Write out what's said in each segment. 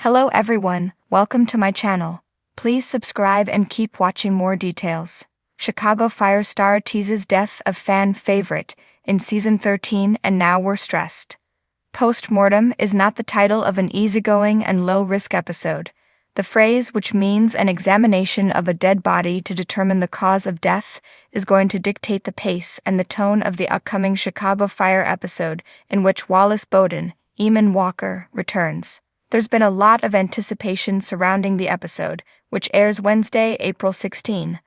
Hello everyone, welcome to my channel. Please subscribe and keep watching more details. Chicago Fire star Tease's death of fan favorite in season 13 and now we're stressed. Post-mortem is not the title of an easygoing and low-risk episode. The phrase, which means an examination of a dead body to determine the cause of death, is going to dictate the pace and the tone of the upcoming Chicago Fire episode in which Wallace Bowden, Eamon Walker, returns. There's been a lot of anticipation surrounding the episode, which airs Wednesday, April 16.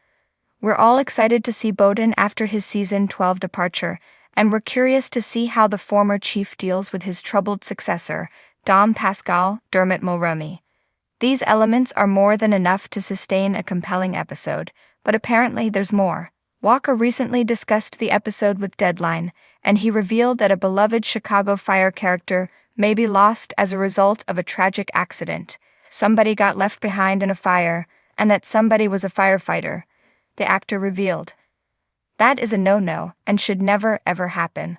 We're all excited to see Bowden after his season 12 departure, and we're curious to see how the former chief deals with his troubled successor, Dom Pascal, Dermot Mulroney. These elements are more than enough to sustain a compelling episode, but apparently there's more. Walker recently discussed the episode with Deadline, and he revealed that a beloved Chicago Fire character may be lost as a result of a tragic accident. Somebody got left behind in a fire, and that somebody was a firefighter, the actor revealed. That is a no-no and should never ever happen.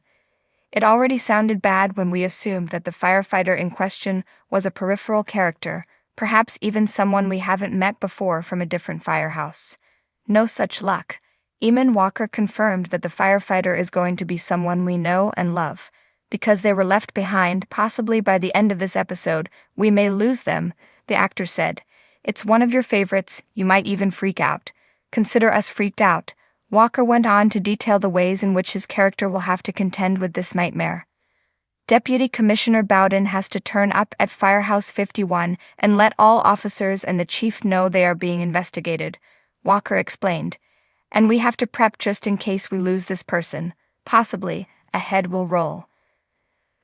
It already sounded bad when we assumed that the firefighter in question was a peripheral character, perhaps even someone we haven't met before from a different firehouse. No such luck. Eamon Walker confirmed that the firefighter is going to be someone we know and love. Because they were left behind, possibly by the end of this episode, we may lose them, the actor said. It's one of your favorites, you might even freak out. Consider us freaked out. Walker went on to detail the ways in which his character will have to contend with this nightmare. Deputy Commissioner Bowden has to turn up at Firehouse 51 and let all officers and the chief know they are being investigated, Walker explained. And we have to prep just in case we lose this person. Possibly, a head will roll.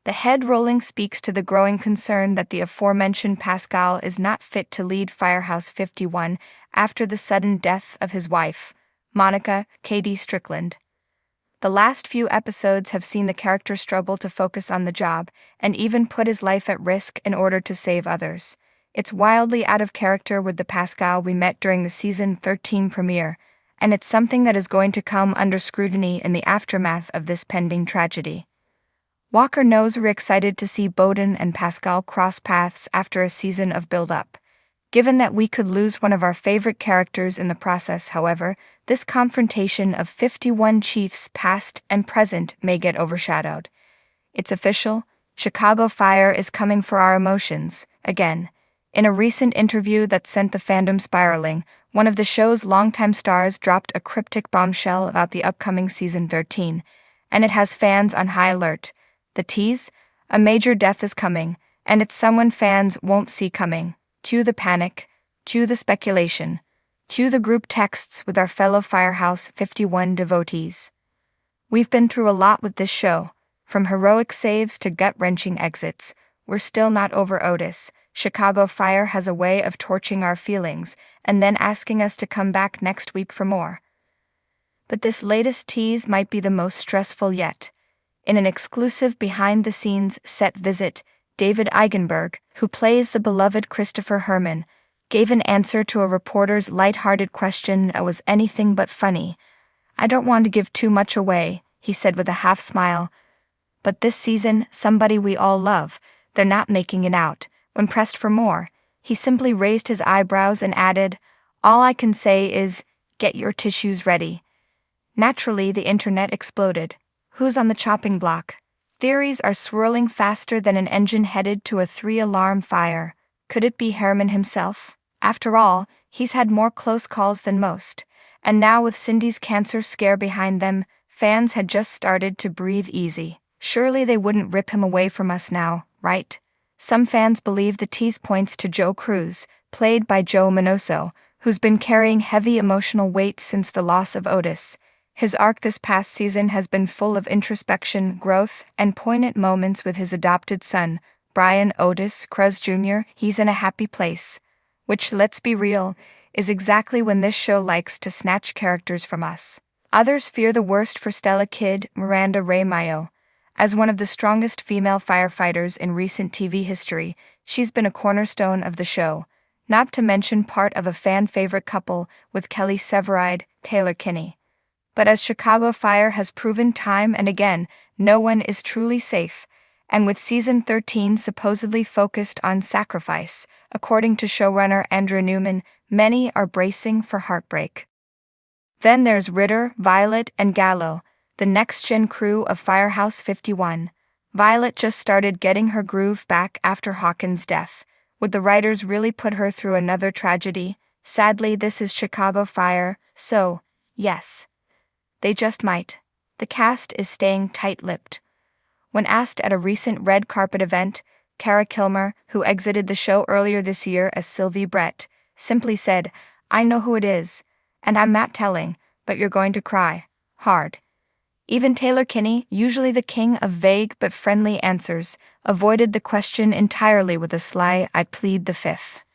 The head rolling speaks to the growing concern that the aforementioned Pascal is not fit to lead Firehouse 51 after the sudden death of his wife, Monica K.D. Strickland. The last few episodes have seen the character struggle to focus on the job and even put his life at risk in order to save others. It's wildly out of character with the Pascal we met during the season 13 premiere, and it's something that is going to come under scrutiny in the aftermath of this pending tragedy. Walker knows we're excited to see Bowden and Pascal cross paths after a season of build-up. Given that we could lose one of our favorite characters in the process, however, this confrontation of 51 chiefs past and present may get overshadowed. It's official, Chicago Fire is coming for our emotions, again. In a recent interview that sent the fandom spiraling, one of the show's longtime stars dropped a cryptic bombshell about the upcoming season 13, and it has fans on high alert. The tease? A major death is coming, and it's someone fans won't see coming. Cue the panic, cue the speculation, cue the group texts with our fellow Firehouse 51 devotees. We've been through a lot with this show, from heroic saves to gut-wrenching exits. We're still not over Otis. Chicago Fire has a way of torching our feelings and then asking us to come back next week for more. But this latest tease might be the most stressful yet. In an exclusive behind-the-scenes set visit, David Eigenberg, who plays the beloved Christopher Herman, gave an answer to a reporter's light-hearted question that was anything but funny. "I don't want to give too much away," he said with a half-smile. "But this season, somebody we all love, they're not making it out." When pressed for more, he simply raised his eyebrows and added, "All I can say is, get your tissues ready." Naturally, the internet exploded. Who's on the chopping block? Theories are swirling faster than an engine headed to a 3-alarm fire. Could it be Herman himself? After all, he's had more close calls than most. And now with Cindy's cancer scare behind them, fans had just started to breathe easy. Surely they wouldn't rip him away from us now, right? Some fans believe the tease points to Joe Cruz, played by Joe Minoso, who's been carrying heavy emotional weight since the loss of Otis. His arc this past season has been full of introspection, growth, and poignant moments with his adopted son, Brian Otis Cruz Jr. He's in a happy place. Which, let's be real, is exactly when this show likes to snatch characters from us. Others fear the worst for Stella Kidd, Miranda Ray Mayo. As one of the strongest female firefighters in recent TV history, she's been a cornerstone of the show, not to mention part of a fan-favorite couple with Kelly Severide, Taylor Kinney. But as Chicago Fire has proven time and again, no one is truly safe, and with season 13 supposedly focused on sacrifice, according to showrunner Andrew Newman, many are bracing for heartbreak. Then there's Ritter, Violet, and Gallo, the next-gen crew of Firehouse 51. Violet just started getting her groove back after Hawkins' death. Would the writers really put her through another tragedy? Sadly, this is Chicago Fire, so, yes. They just might. The cast is staying tight-lipped. When asked at a recent red carpet event, Cara Kilmer, who exited the show earlier this year as Sylvie Brett, simply said, "I know who it is, and I'm not telling, but you're going to cry. Hard." Even Taylor Kinney, usually the king of vague but friendly answers, avoided the question entirely with a sly "I plead the fifth."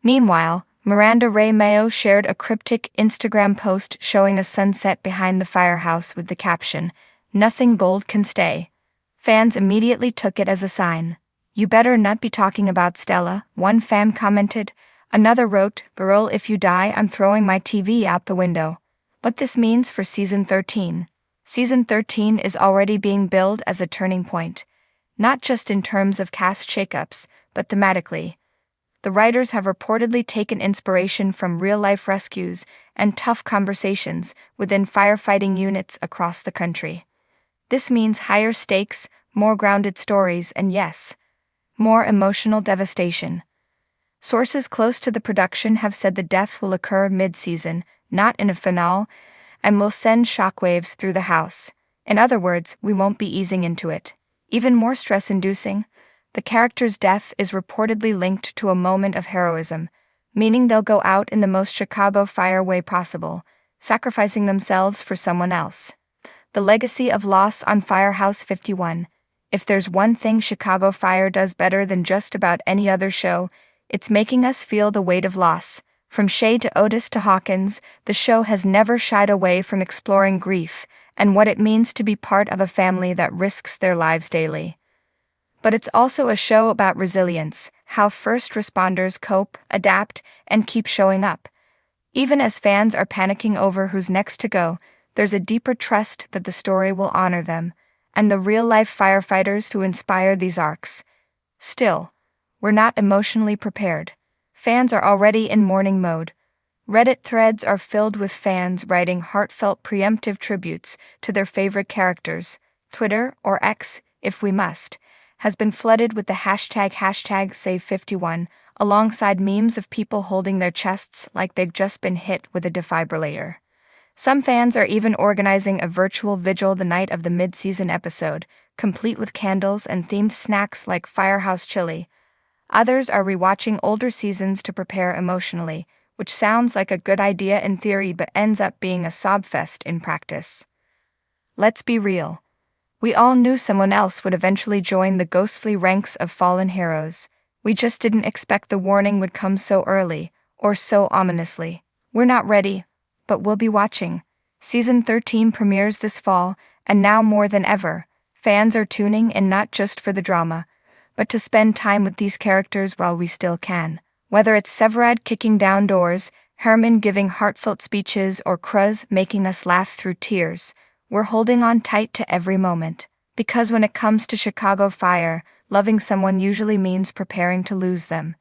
Meanwhile, Miranda Ray Mayo shared a cryptic Instagram post showing a sunset behind the firehouse with the caption, "Nothing gold can stay." Fans immediately took it as a sign. "You better not be talking about Stella," one fan commented. Another wrote, "Girl, if you die, I'm throwing my TV out the window." What this means for season 13. Season 13 is already being billed as a turning point, not just in terms of cast shakeups, but thematically. The writers have reportedly taken inspiration from real-life rescues and tough conversations within firefighting units across the country. This means higher stakes, more grounded stories, and yes, more emotional devastation. Sources close to the production have said the death will occur mid-season, not in a finale, and will send shockwaves through the house. In other words, we won't be easing into it. Even more stress-inducing, the character's death is reportedly linked to a moment of heroism, meaning they'll go out in the most Chicago Fire way possible, sacrificing themselves for someone else. The legacy of loss on Firehouse 51. If there's one thing Chicago Fire does better than just about any other show, it's making us feel the weight of loss. From Shay to Otis to Hawkins, the show has never shied away from exploring grief and what it means to be part of a family that risks their lives daily. But it's also a show about resilience, how first responders cope, adapt, and keep showing up. Even as fans are panicking over who's next to go, there's a deeper trust that the story will honor them, and the real-life firefighters who inspire these arcs. Still, we're not emotionally prepared. Fans are already in mourning mode. Reddit threads are filled with fans writing heartfelt preemptive tributes to their favorite characters. Twitter, or X, if we must, has been flooded with the hashtag #Save51, alongside memes of people holding their chests like they've just been hit with a defibrillator. Some fans are even organizing a virtual vigil the night of the mid-season episode, complete with candles and themed snacks like Firehouse Chili. Others are rewatching older seasons to prepare emotionally, which sounds like a good idea in theory but ends up being a sobfest in practice. Let's be real. We all knew someone else would eventually join the ghostly ranks of fallen heroes. We just didn't expect the warning would come so early, or so ominously. We're not ready, but we'll be watching. Season 13 premieres this fall, and now more than ever, fans are tuning in not just for the drama, but to spend time with these characters while we still can. Whether it's Severide kicking down doors, Herman giving heartfelt speeches, or Cruz making us laugh through tears, we're holding on tight to every moment. Because when it comes to Chicago Fire, loving someone usually means preparing to lose them.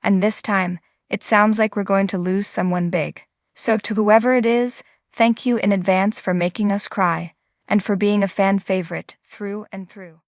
And this time, it sounds like we're going to lose someone big. So to whoever it is, thank you in advance for making us cry, and for being a fan favorite through and through.